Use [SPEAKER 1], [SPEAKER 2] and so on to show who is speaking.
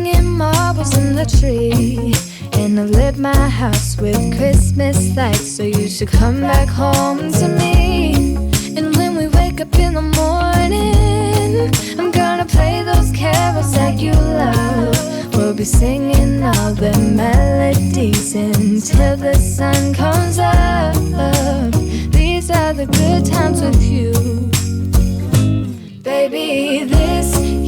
[SPEAKER 1] hanging marbles in the tree, and I've lit my house with Christmas lights. So you should come back home to me. And when we wake up in the morning, I'm gonna play those carols that you love. We'll be singing all the melodies until the sun comes up. These are the good times with you. Baby, this